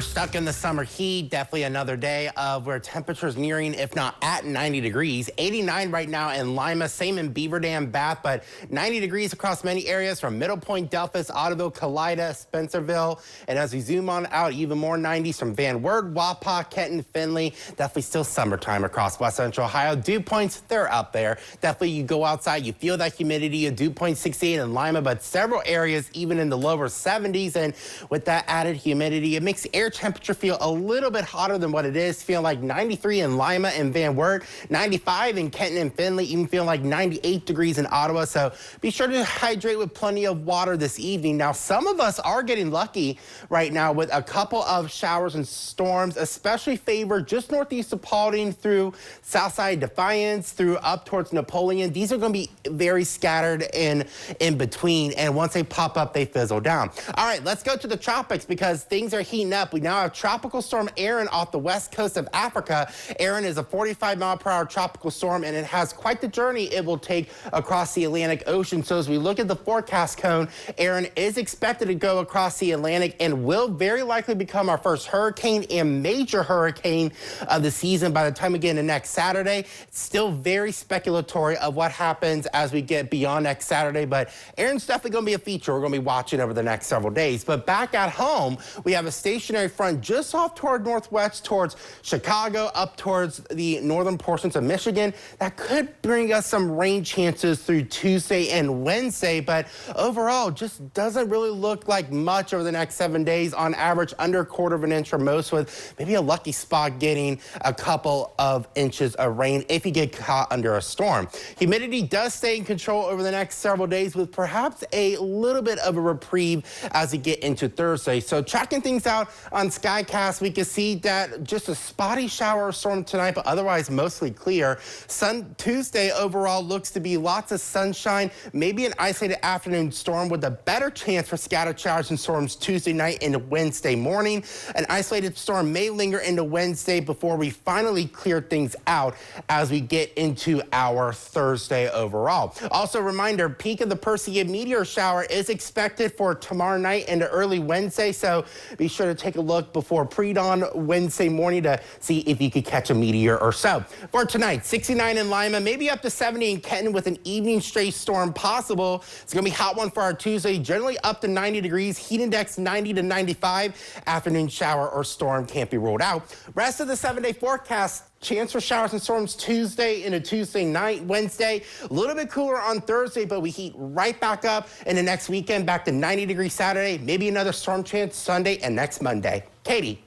we're stuck in the summer heat. Definitely another day of where temperatures nearing, if not at 90 degrees. 89 right now in Lima, same in Beaver Dam, Bath, but 90 degrees across many areas from Middle Point, Delphus, Ottoville, Kalida, Spencerville. And as we zoom on out, even more 90s from Van Wert, Wapak, Kenton, Findlay. Definitely still summertime across West Central Ohio. Dew points, they're up there. Definitely you go outside, you feel that humidity. A dew point 68 in Lima, but several areas even in the lower 70s. And with that added humidity, it makes air temperature feel a little bit hotter than what it is. Feeling like 93 in Lima and Van Wert, 95 in Kenton and Findlay, even feeling like 98 degrees in Ottawa. So be sure to hydrate with plenty of water this evening. Now, some of us are getting lucky right now with a couple of showers and storms, especially favored just northeast of Paulding through Southside Defiance, through up towards Napoleon. These are going to be very scattered in between, and once they pop up, they fizzle down. All right, let's go to the tropics because things are heating up. We now have Tropical Storm Erin off the west coast of Africa. Erin is a 45-mile-per-hour tropical storm, and it has quite the journey it will take across the Atlantic Ocean. So as we look at the forecast cone, Erin is expected to go across the Atlantic and will very likely become our first hurricane and major hurricane of the season by the time we get into next Saturday. It's still very speculatory of what happens as we get beyond next Saturday, but Erin's definitely going to be a feature we're going to be watching over the next several days. But back at home, we have a stationary front just off toward northwest towards Chicago, up towards the northern portions of Michigan. That could bring us some rain chances through Tuesday and Wednesday, but overall just doesn't really look like much over the next 7 days. On average, under a quarter of an inch for most, with maybe a lucky spot getting a couple of inches of rain if you get caught under a storm. Humidity does stay in control over the next several days, with perhaps a little bit of a reprieve as we get into Thursday. So checking things out on Skycast, we can see that just a spotty shower or storm tonight, but otherwise mostly clear. Tuesday overall looks to be lots of sunshine, maybe an isolated afternoon storm with a better chance for scattered showers and storms Tuesday night into Wednesday morning. An isolated storm may linger into Wednesday before we finally clear things out as we get into our Thursday overall. Also, a reminder, peak of the Perseid meteor shower is expected for tomorrow night into early Wednesday, so be sure to take a look before pre-dawn Wednesday morning to see if you could catch a meteor or so. For tonight, 69 in Lima, maybe up to 70 in Kenton with an evening stray storm possible. It's going to be a hot one for our Tuesday, generally up to 90 degrees, heat index 90 to 95. Afternoon shower or storm can't be ruled out. Rest of the 7-day forecast, chance for showers and storms Tuesday into Tuesday night, Wednesday. A little bit cooler on Thursday, but we heat right back up in the next weekend, back to 90 degrees Saturday, maybe another storm chance Sunday and next Monday. Katie.